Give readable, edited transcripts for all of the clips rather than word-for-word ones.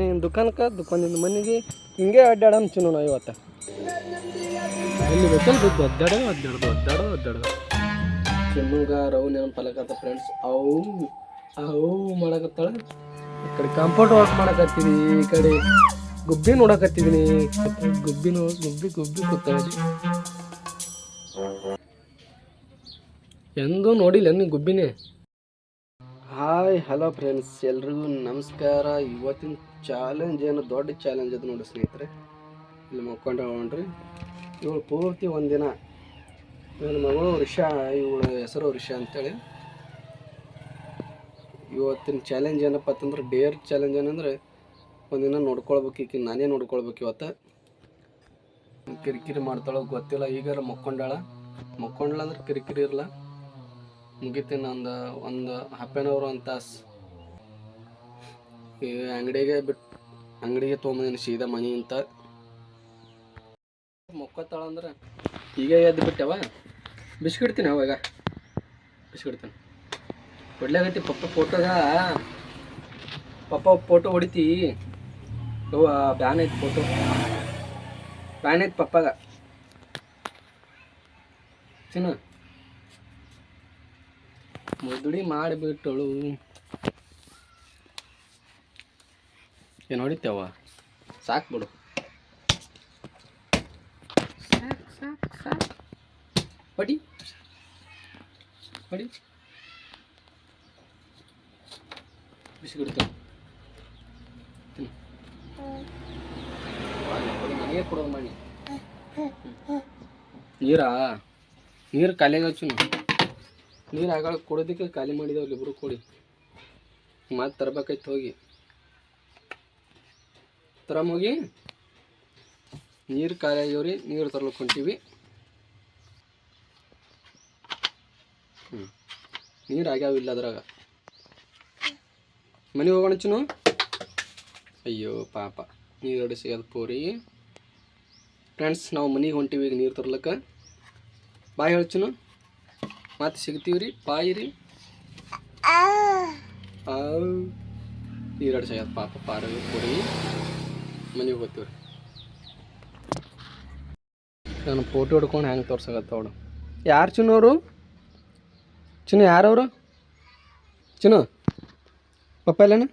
ನೀನು ದುಕಾನದಿಂದ ಮನೆಗೆ ಹಿಂಗೆ ಅಡ್ಡಾಡೋಣ ಚಿನ್ನು ನಾವು ಇವತ್ತು ಅಲ್ಲಿ ಬೇಕಲ್ ಬಿದ್ದು ಒದ್ದಾಡೋದು ಚಿನ್ನುಗ ರವ್ ನೆನಪಲಕತ್ತ ಫ್ರೆಂಡ್ಸ್ ಅವು ಮಾಡಕತ್ತಾಳ. ಈ ಕಡೆ ಕಾಂಪೌಂಡ್ ವಾಕ್ ಮಾಡಕತ್ತೀವಿ, ಈ ಕಡೆ ಗುಬ್ಬಿ ನೋಡಕತ್ತಿದ್ದೀನಿ. ಗುಬ್ಬಿ ಕೂತಾಳಿ. ಎಂದೂ ನೋಡಿಲ್ಲ ನೀನು ಗುಬ್ಬಿನೇ. ಹಾಯ್ ಹಲೋ ಫ್ರೆಂಡ್ಸ್, ಎಲ್ರಿಗೂ ನಮಸ್ಕಾರ. ಇವತ್ತಿನ ಚಾಲೆಂಜ್ ಏನು ದೊಡ್ಡ ಚಾಲೆಂಜ್ ಅದು ನೋಡಿ ಸ್ನೇಹಿತರೆ. ಇಲ್ಲಿ ಮಕ್ಕೊಂಡು ನೋಡ್ರಿ, ಇವಳು ಪೂರ್ತಿ ಒಂದಿನ ನನ್ನ ಮಗಳು ರಿಷಾ, ಇವಳ ಹೆಸರು ರಿಷಾ ಅಂತೇಳಿ. ಇವತ್ತಿನ ಚಾಲೆಂಜ್ ಏನಪ್ಪ ಅಂತಂದ್ರೆ ಡೇರ್ ಚಾಲೆಂಜ್ ಏನಂದ್ರೆ ಒಂದಿನ ನೋಡ್ಕೊಳ್ಬೇಕು, ಈಕೆ ನಾನೇ ನೋಡ್ಕೊಳ್ಬೇಕು. ಇವತ್ತು ಕಿರಿಕಿರಿ ಮಾಡ್ತಾಳೋ ಗೊತ್ತಿಲ್ಲ. ಈಗಾರ ಮಕ್ಕೊಂಡಾಳ ಅಂದ್ರೆ ಕಿರಿಕಿರಿ ಇರಲ್ಲ, ಮುಗಿತೀನಿ ಒಂದು ಹಾಫ್ ಆನ್ ಅವರ್ ಒಂದು ತಾಸು ಅಂಗಡಿಗೆ ತೊಗೊಂಬಂದಿನಿ ಸೀದಾ ಮನೆ ಅಂತ. ಮಕ್ಕೋತಾಳಂದ್ರೆ ಈಗ ಎದ್ದು ಬಿಟ್ಟವ. ಬಿಸ್ಕಿಡ್ತೀನಿ ಅವಾಗ ಬಿಸ್ಕಿಡ್ತೀನಿ ಹೊಡ್ಲಾಗತ್ತಿ. ಪಪ್ಪ ಫೋಟೋ ಹೊಡಿತಿ. ಬ್ಯಾನ್ ಐತಿ ಫೋಟೋ, ಬ್ಯಾನ್ ಐತಿ ಪಪ್ಪಾಗ. ಚಿನ್ನ ಮುದುಡಿ ಮಾಡಿಬಿಟ್ಟಳು. ಏನು ಹೊಡಿತೇವ? ಸಾಕು ಬಿಡು, ಸಾಕು ಹೊಡಿ ಬಿಸಿಗಿಡ್ತಾವ. ನೀರು ಕೊಡೋ ಮಾಡಿ. ನೀರು ಖಾಲಿಯಾಗ ಹಚ್ಚು. ನೀರು ಆಗಳ ಕೊಡೋದಕ್ಕೆ ಖಾಲಿ ಮಾಡಿದವ್ರು ಇಬ್ಬರು ಕೊಡಿ. ಮತ್ತೆ ತರ್ಬೇಕಾಯ್ತು ಹೋಗಿ ಹೋಗಿ. ನೀರು ಖಾಲಿ ಆಗ್ಯಾವ್ರಿ, ನೀರು ತರ್ಲಿಕ್ಕೆ ಹೊಂಟೀವಿ. ನೀರು ಆಗ್ಯಾವಿಲ್ಲ ಅದ್ರಾಗ. ಮನೆಗೆ ಹೋಗೋಣ ಚಿನ್ನು. ಅಯ್ಯೋ ಪಾಪ, ನೀರು ಅಡಿಸಿ ಅದು ಪೋರಿ. ಫ್ರೆಂಡ್ಸ್, ನಾವು ಮನೆಗೆ ಹೊಂಟೀವಿ ಈಗ ನೀರು ತರ್ಲಿಕ್ಕೆ. ಬಾಯ್ ಹೇಳ್ಚಿನು, ಮತ್ತೆ ಸಿಗ್ತೀವಿ ರೀ. ಬಾಯಿ ರೀ. ನೀರು ಅಡಿಸಿ ಪಾಪ ಪಾರ ಪೋರಿ. ಮನೆಗೆ ಹೋಗ್ತೀವಿ ರೀ. ನಾನು ಫೋಟೋ ಹಿಡ್ಕೊಂಡು ಹೆಂಗೆ ತೋರ್ಸಕತ್ತ ಅವಳು. ಯಾರು ಚಿನ್ನು ಅವರು? ಚಿನ್ನು ಯಾರವರು? ಚಿನ್ನು ಪಪ್ಪ ಇಲ್ಲೇನ?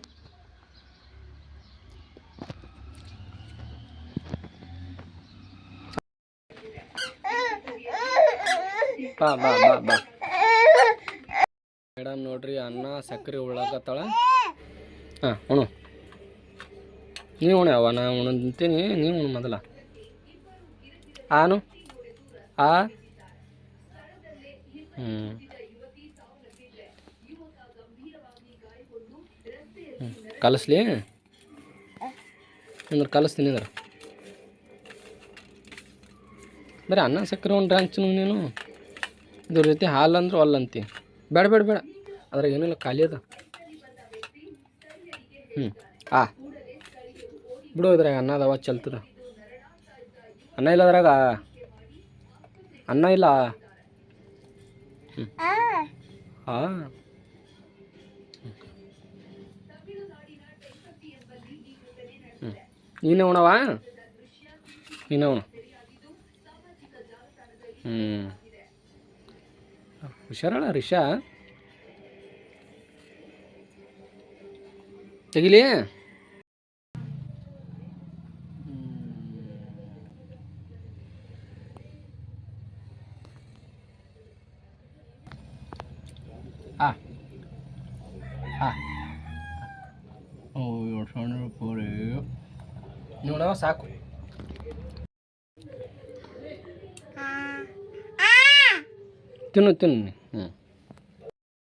ಬಾ ಮೇಡಮ್ ನೋಡ್ರಿ, ಅನ್ನ ಸಕ್ಕರೆ ಉಳ್ಳಾಕತ್ತಾಳ. ಹಾಂ ಉಣು, ನೀವು ಉಣೆ ಅವ, ನಾ ಉಣ್ತೀನಿ, ನೀವು ಉಣು ಮೊದಲ. ಆನು ಕಲಿಸ್ಲಿ ಅಂದ್ರೆ ಕಲಿಸ್ತೀನಿ ಅಂದ್ರೆ ಬರೀ ಅನ್ನ ಸಕ್ಕರೆ ಉಂಡ್ರೆ ಹಂಚು ನೀನು. ಇದ್ರ ಜೊತೆ ಹಾಲು ಅಂದ್ರೆ ಒಲ್ಲಂತಿ. ಬೇಡ ಅದ್ರಾಗ ಏನಿಲ್ಲ, ಖಾಲಿ ಅದ. ಬಿಡು, ಇದ್ರಾಗ ಅನ್ನ ಅದಾವ ಚಲ್ತದ. ಅನ್ನ ಇಲ್ಲ ಅದ್ರಾಗ, ಅನ್ನ ಇಲ್ಲ. ನೀನೇ ಉಣವಾ? ನೀನೇ ಉಣ. ಹುಷಾರಳ ರಿಷಾ. ತೆಗಿಲಿ. ನೋಡವ ಸಾಕು. ತಿನ್ನು.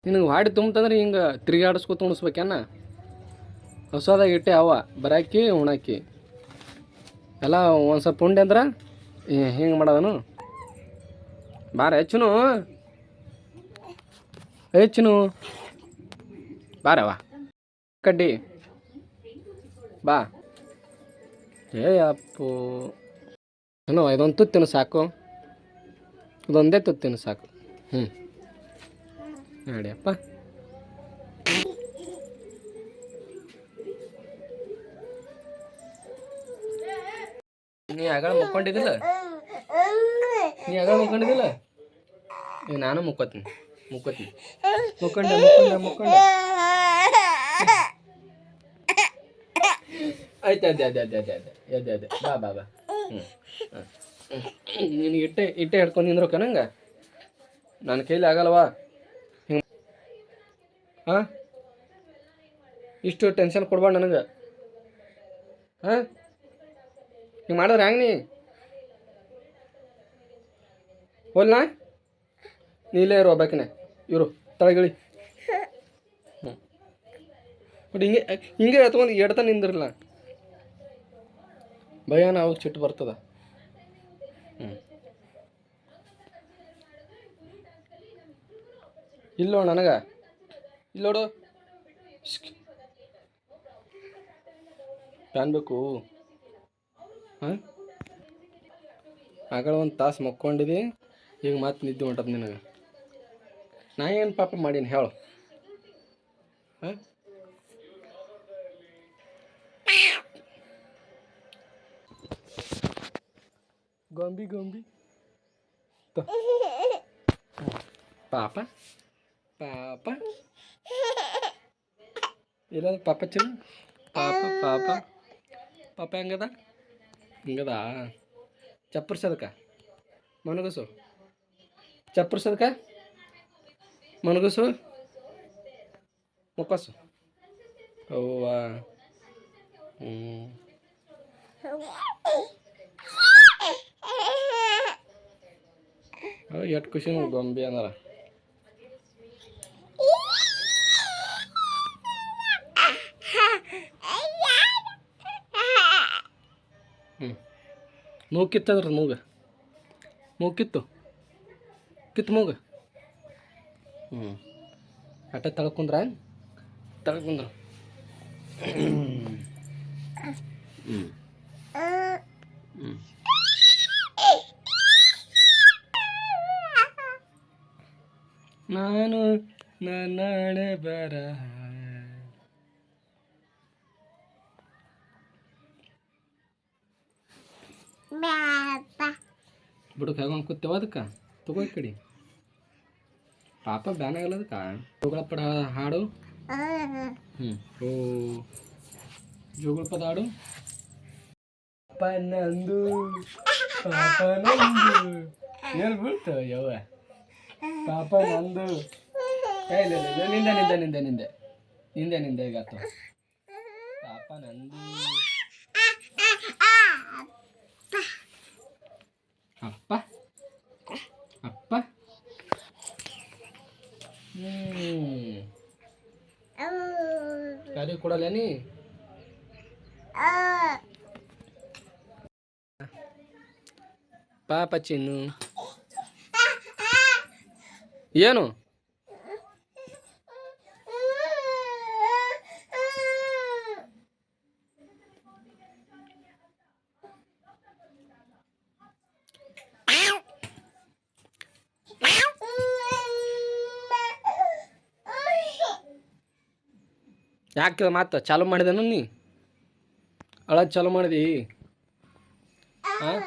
ನಿನಗೆ ಹಾಡಿ ತುಂಬಂದ್ರೆ ಹಿಂಗೆ ತಿರುಗಾಡಿಸ್ಕೊತ ಉಣಿಸ್ಬೇಕೇನ? ಹೊಸದಾಗಿ ಇಟ್ಟೆ ಅವ ಬರಾಕಿ ಉಣಾಕಿ ಎಲ್ಲ ಒಂದು ಸ್ವಲ್ಪ ಉಂಡೆ ಅಂದ್ರೆ ಹಿಂಗೆ ಮಾಡೋದನು. ಬಾರ ಹೆಚ್ಚುನು ಬಾರವ ಕಡ್ಡಿ ಬಾ. ಅಪ್ಪು ಇದೊಂದು ತುತ್ತಿನ ಸಾಕು, ಇದೊಂದೇ ತುತ್ತಿನ ಸಾಕು. ನೋಡಿಯಪ್ಪ, ನೀ ಆಗ ಮುಕ್ಕೊಂಡಿದ್ದಿಲ್ಲ ಈಗ ನಾನು ಮುಕ್ಕೋತೀನಿ ಮುಕ್ಕೊಂಡೆ ಆಯ್ತು ಅದೇ ಬಾ ನಿನಗೆ ಇಟ್ಟೆ ಹಿಡ್ಕೊಂಡು ನಿಂದ್ರಕ ನಂಗೆ ನನ್ನ ಕೈಲಿ ಆಗಲ್ವಾ ಹಿಂಗೆ ಹಾಂ ಇಷ್ಟು ಟೆನ್ಷನ್ ಕೊಡ್ಬೇಡ ನನಗೆ ಹಾಂ ಹಿಂಗೆ ಮಾಡಿದ್ರೆ ಹೆಂಗೆ ಹೋಲ್ನಾ ನೀಲೇ ಇರು ಒಬ್ಬಾಕಿನ ಇರು ತಳಗಿಳಿ ಬಟ್ ಹಿಂಗೆ ಎತ್ಕೊಂಡು ಎಡ್ತಾ ನಿಂದಿರಲ್ಲ ಭಯ ನಾವು ಸಿಟ್ಟು ಬರ್ತದ ಇಲ್ಲೋ ನನಗೆ ಇಲ್ಲೋಡು ಪ್ಯಾನ್ ಬೇಕು ಹಾಂ ಆಗಳ ಒಂದು ತಾಸು ಮಕ್ಕೊಂಡಿದ್ದಿ ಈಗ ಮತ್ತೆ ನಿದ್ದೆ ಹೊಂಟದ ನಿನಗೆ ನಾ ಏನು ಪಾಪ ಮಾಡೀನಿ ಹೇಳು ಹಾಂ ಗೊಂಬಿ ಪಾಪ ಇಲ್ಲ ಪಾಪ ಚಿನ್ನ ಪಾಪ ಹೆಂಗದ ಚಪ್ಪರ್ಸದಕ್ಕ ಮನಗಸು ಮನಗಸು ಮುಕ್ಕಸು ಅವ್ವ ಎಷ್ಟು ಖುಷಿ ಗೊಂಬಿ ಅಂದಾರ ಮೂಗು ಕಿತ್ತದ್ರ ಮೂಗು ಕಿತ್ತು ಮೂಗು ಅಟ್ಟ ತಳ್ಕೊಂಡ್ರ ನಾನು ನಾಳೆ ಬರ ಬುಡಕ್ಕೆ ಹೇಗೊಂಡು ಕೂತೇವ ಅದಕ್ಕೆ ತಗೋ ಕಡೆ ಪಾಪ ಬ್ಯಾನ್ ಆಗಲ್ಲ ಅದಕ್ಕೆ ಜೋಗಳ ಪದ ಹಾಡು ಓ ಜೋಗಳ ಪದ ಹಾಡು ಪಾಪ ನಂದು ಏನು ಬೀಳ್ತವ ಯವ್ವ ಪಾಪ ನಂದು ನಿಂದೆ ಈಗ ಆತು ಪಾಪ ನಂದು ಅಪ್ಪ ಯಾರಿಗೆ ಕೊಡಲ್ಲ ನೀ ಪಾಪ ಚಿನ್ನು ಏನು ಯಾಕೆ ಮಾತು ಚಾಲು ಮಾಡಿದನು ನೀ ಅಳೋದು ಚಾಲು ಮಾಡಿದಿ ಹಾಂ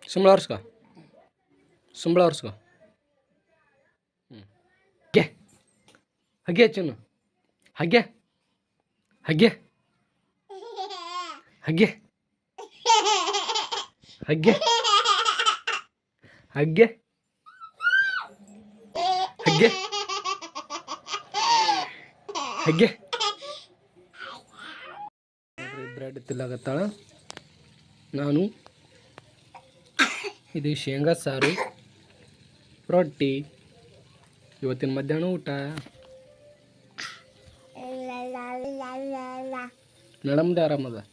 ಸುಂಬಳ ಒರ್ಸ್ಕೊ ಹಾಗೆ ಚಿನ್ನು ಹಾಗೆ ಹಾಗೆ ಹಾಗೆ ಹಾಗೆ ಹಾಗೆ ಹಾಗೆ ಹಾಗೆ ಬ್ರೆಡ್ ತಿನ್ನಕತ್ತಾಳ ನಾನು ಇದು ಶೇಂಗಾ ಸಾರು ರೊಟ್ಟಿ ಇವತ್ತಿನ ಮಧ್ಯಾಹ್ನ ಊಟ ನಡಮ್ದೆ ಆರಾಮದ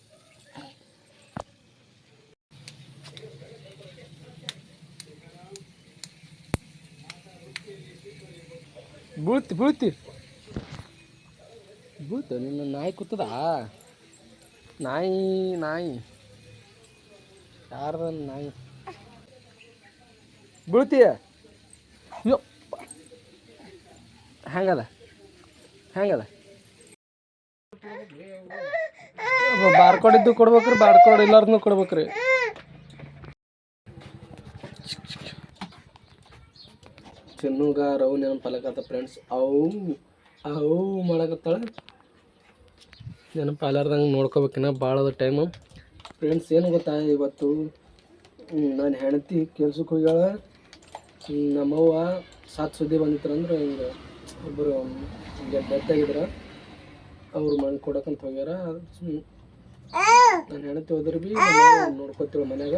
ಬೀಳ್ತಿ ನಿನ್ನ ನಾಯಿ ಕೂತದ ನಾಯಿ ಯಾರ್ದ ನಾಯಿ ಬೀಳ್ತೀಯ ಹೆಂಗದ ಬಾರ್ಕೋಡ್ ಇದ್ದು ಕೊಡ್ಬೇಕ್ರಿ, ಬಾರ್ಕೋಡ್ ಇಲ್ಲಾರ್ದು ಕೊಡ್ಬೇಕ್ರಿ. ಚಿನ್ನುಗ ರವ್ ನೆನಪಲ್ಲಕತ್ತ ಫ್ರೆಂಡ್ಸ್. ಅವು ಮಾಡಕತ್ತಾಳ. ನೆನಪಾಲಾರ್ದಂಗೆ ನೋಡ್ಕೋಬೇಕಿನ್ನ ಭಾಳದ ಟೈಮು ಫ್ರೆಂಡ್ಸ್. ಏನು ಗೊತ್ತಾ, ಇವತ್ತು ನಾನು ಹೆಂಡತಿ ಕೆಲ್ಸಕ್ಕೆ ಹೋಗ್ಯಾಳ. ನಮ್ಮವ್ವ ಸಾತ್ ಸುದ್ದಿ ಬಂದಿತ್ತಂದ್ರೆ ಹಿಂಗೆ ಒಬ್ಬರು ಹಿಂಗೆ ಡೆತ್ ಆಗಿದ್ರ, ಅವ್ರು ಮಣ್ಣು ಕೊಡಕ್ಕಂತ ಹೋಗ್ಯಾರ. ನಾನು ಹೆಂಡತಿ ಹೋದ್ರೆ ಭೀ ನೋಡ್ಕೊತೀವಿ ಮನ್ಯಾಗ.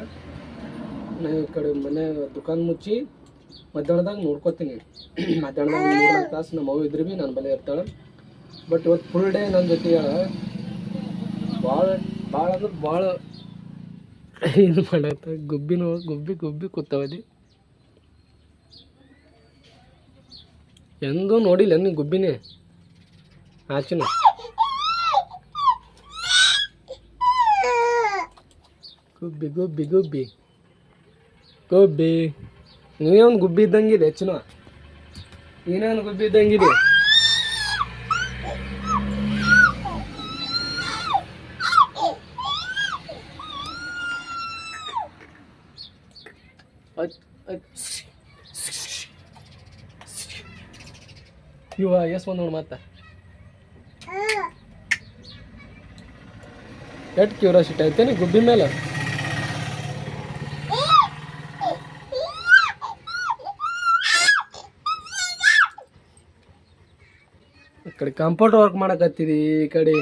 ನಾ ಈ ಕಡೆ ಮನೆ ದುಕಾನ್ ಮುಚ್ಚಿ ಮಧ್ಯಾಹ್ನದಾಗ ನೋಡ್ಕೊತೀನಿ. ಮಧ್ಯಾಹ್ನದಾಗ 3-4 ತಾಸು ನಮ್ಮ ಅವ್ವ ಇದ್ರೆ ಭೀ ನಾನು ಬಲೆ ಇರ್ತಾಳೆ. ಬಟ್ ಇವತ್ತು ಫುಲ್ ಡೇ ನನ್ನ ಜೊತೆ ಭಾಳ ಅಂದ್ರೆ ಭಾಳ ಇದು ಮಾಡತ್ತ. ಗುಬ್ಬಿ ಕೂತಾವಲ್ಲಿ. ಎಂದೂ ನೋಡಿಲ್ಲ ನೀ ಗುಬ್ಬಿನೇ ಆಚಿನ. ಗುಬ್ಬಿ ನೀವೇ ಒಂದು ಗುಬ್ಬಿ ಇದ್ದಂಗಿದೆ ಹೆಚ್ಚಿನ. ನೀನೇ ಒಂದು ಗುಬ್ಬಿ ಇದ್ದಂಗಿದೆ. ಇವ ಎಷ್ಟು ಬಂದು ನೋಡಿ ಮತ್ತೆ ಎಷ್ಟು ಕ್ಯೂರಿಯಾಸಿಟಿ ಐತೇನಿ ಗುಬ್ಬಿ ಮೇಲೆ. ಈ ಕಡೆ ಕಂಪ್ಯೂಟರ್ ವರ್ಕ್ ಮಾಡಕತ್ತಿದಿ, ಈ ಕಡೆ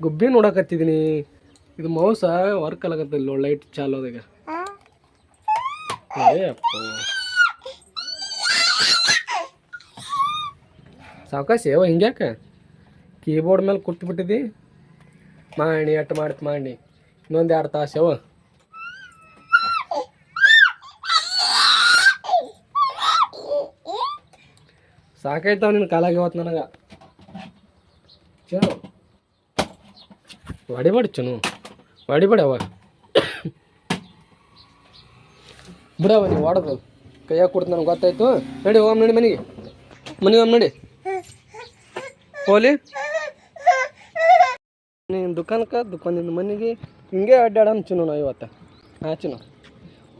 ಗುಬ್ಬಿ ನೋಡಕತ್ತಿದ್ದೀನಿ. ಇದು ಮೌಸ ವರ್ಕ್ ಆಗತ್ತಿಲ್ಲ, ಲೈಟ್ ಚಾಲು ಅದಾಗ. ಅಪ್ಪ ಸಾವಕಾಶ ಯಾವ ಹಿಂಗ್ಯಾಕೆ ಕೀಬೋರ್ಡ್ ಮೇಲೆ ಕೂತ್ಬಿಟ್ಟಿದ್ದಿ. ಮಾಡಿ ಅಟ್ಟು ಮಾಡಿ ಇನ್ನೊಂದು 2 ತಾಸು ಯಾವ ಸಾಕಾಯ್ತಾವ ನಿನ್ನ ಕಾಲಾಗ ಇವತ್ತು ನನಗೆ. ಚನು ಹೊಡಿಬೇಡಿ, ಚನು ಹೊಡಿಬೇಡಿ. ಅವ ಬಿಡವ, ನೀವು ಹೊಡೆದು ಕೈಯಾಗ ಕೊಡ್ತು ನನಗೆ ಗೊತ್ತಾಯ್ತು. ನಡಿ ಹೋಮ್ ನಡಿ ಮನೆಗೆ ಹೋಮ್ ನಡಿ. ಹೋಲಿ ನೀನು ದುಕಾನಿಂದ ಮನೆಗೆ ಹಿಂಗೆ ಅಡ್ಡಾಡೋಣ ಚಿನ್ನು ನಾವು ಇವತ್ತು. ಚಿನ್ನು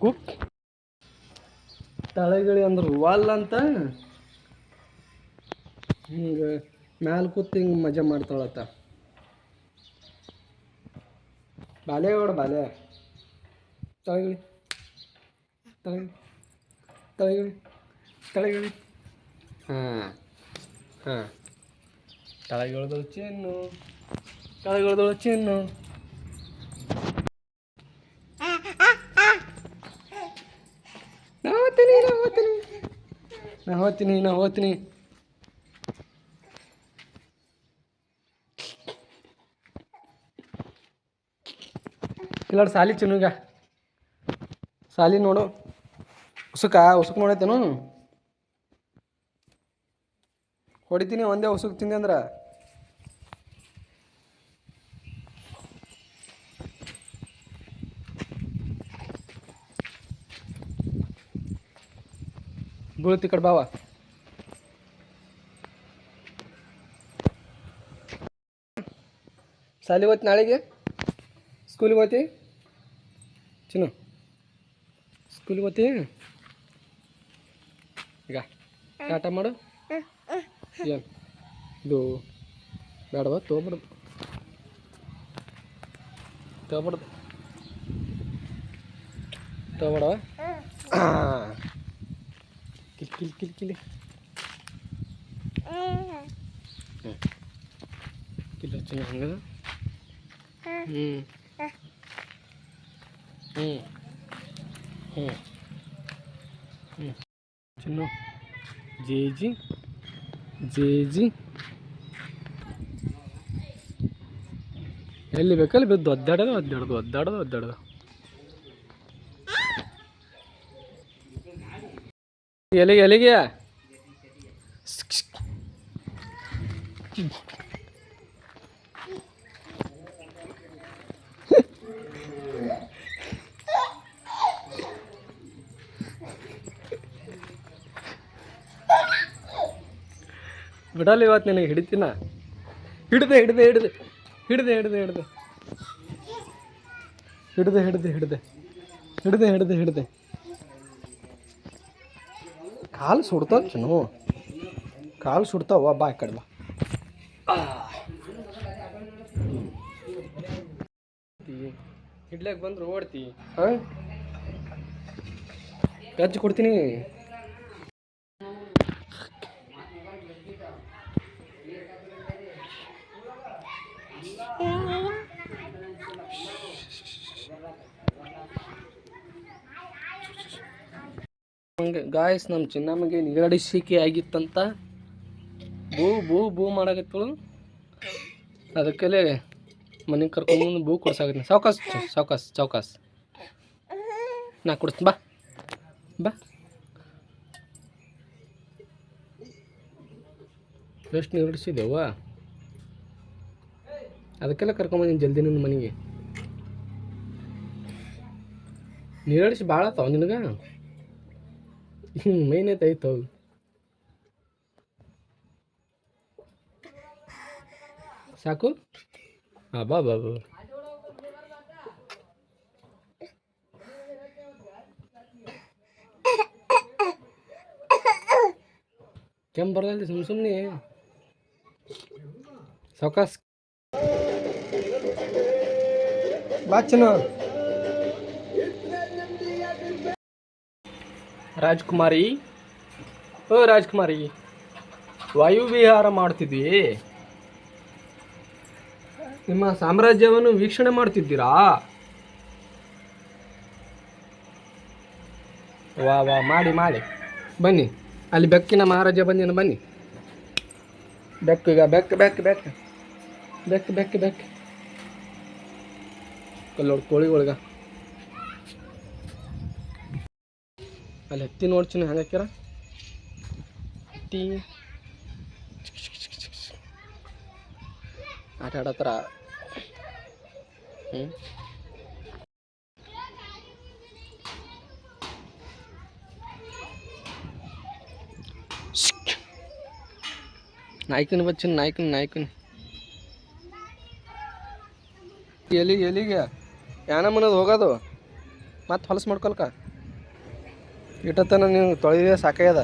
ಕುಕ್ ತಳಗಿಳಿ ಅಂದ್ರೆ ವಾಲ್ ಅಂತ ಹಿಂಗೆ ಮ್ಯಾಲ ಕೂತು ಹಿಂಗೆ ಮಜಾ ಮಾಡ್ತಾಳತ್ತ. ಬಾಲೆ ತಳಗಿಳಿ ಹಾಂ ತಳಗಿಳಿದಳು ಚಿನ್ನು. ನಾ ಹೋಗ್ತೀನಿ. ಇಲ್ಲ ಸಾಲಿ ಚಿನ್ನುಗ ಸಾಲಿ ನೋಡು. ಉಸುಕ್ ನೋಡೈತೇನು ಹೊಡಿತೀನಿ ಒಂದೇ ಉಸುಕ್ ತಿಂದೆ ಅಂದ್ರೆ. ಬೀಳ್ತಿ ಕಡೆ ಬಾವ. ಸಾಲಿ ಹೋಯ್ತು ನಾಳೆಗೆ, ಸ್ಕೂಲಿಗೆ ಹೋಯ್ತಿ ಚಿನ್ನು, ಸ್ಕೂಲಿಗೆ ಹೋಯ್ತಿ. ಈಗ ಟಾಟ ಮಾಡು. ಏನು ಇದು ಬೇಡವಾ? ತೊಗೊಬಾರ್ದು ತೊಗೊಬೇಡವಾ? ಕಿಲಿ ಚಿನ್ನ ಹಂಗದ. ಚಿನ್ನು ಜೇಜಿ ಎಲ್ಲಿ ಬೇಕಲ್ಲಿ ಬಿದ್ದು ಒದ್ದಾಡೋದು. ಎಲ್ಲಿಗೆ ಬಿಡಲ್ಲ ಇವತ್ತು ನಿನಗೆ ಹಿಡಿತೀನ. ಹಿಡ್ದೆ ಹಿಡ್ದೆ ಹಿಡ್ದೆ ಹಿಡ್ದೆ ಹಿಡ್ದೆ ಹಿಡ್ದೆ ಹಿಡ್ದೆ ಹಿಡ್ದೆ ಹಿಡ್ದೆ ಹಿಡ್ದೆ ಹಿಡ್ದೆ ಹಿಡ್ದೆ ಕಾಲು ಸುಡ್ತಾವ ಚಿನ್ನು, ಕಾಲು ಸುಡ್ತಾವ. ಬಾ ಈ ಕಡೆ ಬಾ. ಹಿಡ್ಲಾಕ್ ಬಂದ್ರೆ ಓಡ್ತಿ. ಹಾಂ ಗಜ್ಜಿ ಕೊಡ್ತೀನಿ. ಗಾಯ್ಸ್, ನಮ್ಮ ಚಿನ್ನಮ್ಮಗೆ ನಿಗಡಿಸಿಕೆ ಆಗಿತ್ತಂತ ಬೂ ಬೂ ಬೂ ಮಾಡಾಕತ್ತಳು. ಅದಕ್ಕೆಲೆ ಮನೆಗೆ ಕರ್ಕೊಂಡು ಬೂ ಕೊಡ್ಸಾಕತ್ತೀನಿ. ಸಾವ್ಕಾಸ್ ಸಾವ್ಕಾಸ್ ಸಾವ್ಕಾಸ್. ನಾ ಕೊಡಿಸ್ತೀನಿ ಬಾ ಬಾ. ಎಷ್ಟು ನಿಗಡಿಸಿದೆವ್ವ, ಅದಕ್ಕೆಲ್ಲ ಕರ್ಕೊಂಬಂದಿನಿ ಜಲ್ದಿ ನಿನ್ನ ಮನೆಗೆ. ನಿಗಡಿಸಿ ಭಾಳ ಆತಾವ ನಿನಗೆ. ಮೈನೇತ್ ಐತವ. ಸಾಕು. ಹಾಂ ಬಾ ಬಾ ಬಾ. ಕೆಮ್ಮು ಬರಲ್ಲ ಸುಮ್ಮನೆ ಸಾವ್ಕಾಸ್. ಬಾಚನ ರಾಜ್ಕುಮಾರಿ, ಓ ರಾಜ್ಕುಮಾರಿ, ವಾಯುವಿಹಾರ ಮಾಡ್ತಿದ್ವಿ. ನಿಮ್ಮ ಸಾಮ್ರಾಜ್ಯವನ್ನು ವೀಕ್ಷಣೆ ಮಾಡ್ತಿದ್ದೀರಾ? ವಾ ವಾ, ಮಾಡಿ ಮಾಡಿ ಬನ್ನಿ. ಅಲ್ಲಿ ಬೆಕ್ಕಿನ ಮಹಾರಾಜ ಬಂದಿನ, ಬನ್ನಿ. ಬೆಕ್ಕು ಈಗ ಬೆಕ್ಕು ಬೆಕ್ಕು ಬೆಕ್ಕು ಬೆಕ್ಕು ಬೆಕ್ಕು ಬೆಕ್ಕು ಕಲ್ಲೋಡು ಕೋಳಿಗೊಳಗ ಅಲ್ಲಿ ಹತ್ತಿ ನೋಡ್ತೀನಿ ಹೆಂಗೆ ಹಾಕ್ಯಾರ ಹತ್ತಿ. ಆಟ ಆಡತ್ತಾರ. ನಾಯ್ಕನ ಬಚ್ಚಿನ ನಾಯ್ಕನ ಎಲ್ಲಿಗೆ ಯಾನಮ್ಮನದು ಹೋಗೋದು ಮತ್ತೆ ಹೊಲಸು ಮಾಡ್ಕೊಲ್ಕ. ಇಟ್ಟತನ ನೀವು ತೊಳೆದೇ ಸಾಕಾಗ್ಯದ.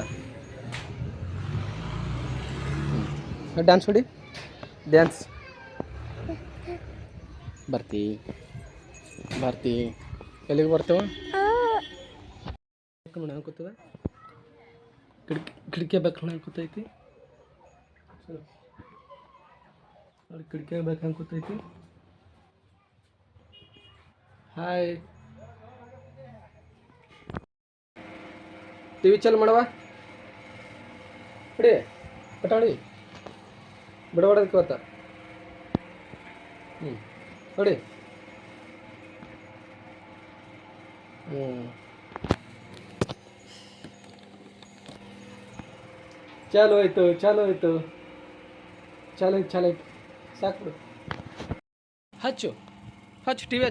ಡ್ಯಾನ್ಸ್ ಹೊಡಿ, ಡ್ಯಾನ್ಸ್. ಬರ್ತಿ ಎಲ್ಲಿಗೆ ಬರ್ತೇವ? ನೋಡಿ ಹೆಂಗೆ ಕೂತದ, ಕಿಟಕಿ ಬೇಕು ನೋಡಿ ಹೆಂಗೆ ಕೂತೈತಿ. ಕಿಟಕಿ ಬೇಕು ಹೆಂಗೆ ಕೂತೈತಿ. ಹಾಯ್, ಟಿ ವಿ ಚಾಲು ಮಾಡವ. ಹೊಡಿ ಕಟಾಡಿ ಬಿಡಬಾರ್ದಕ್ಕೆ ಇವತ್ತ. ಹೊಡಿ. ಚಾಲು ಆಯ್ತು ಸಾಕು ಬಿಡು. ಹಚ್ಚು ಟಿ ವಿ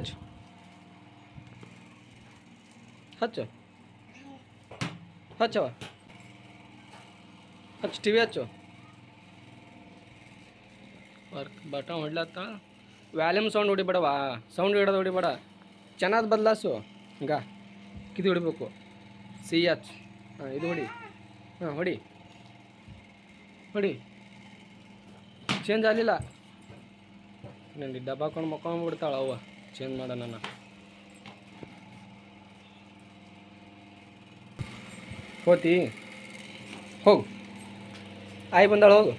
ಹಚ್ಚವ ಟಿ ವಿ ಹಚ್ಚು. ವರ್ಕ್ ಬಟ ಹೊಡ್ಲತ್ತ. ವ್ಯಾಲ್ಯೂಮ್ ಸೌಂಡ್ ಹೊಡಿಬೇಡವಾ, ಸೌಂಡ್ ಹಿಡೋದು ಹೊಡಿಬೇಡ. ಚೆನ್ನಾಗಿ ಬದಲಾಸು. ಹಂಗ ಇದು ಹೊಡಿಬೇಕು. ಸಿ ಹಚ್. ಹಾಂ ಇದು ಹೊಡಿ. ಹಾಂ ಹೊಡಿ ಚೇಂಜ್ ಆಗಲಿಲ್ಲ. ನನಗೆ ಡಬ್ಬ ಹಾಕೊಂಡು ಮಕ್ಕೊಂಡ್ಬಿಡ್ತಾಳೆ ಅವ್ವ. ಚೇಂಜ್ ಮಾಡೋಣ. ಹೋತಿ ಹೋಗು. ಆಯ್ ಬಂದಾಳು, ಹೋಗು.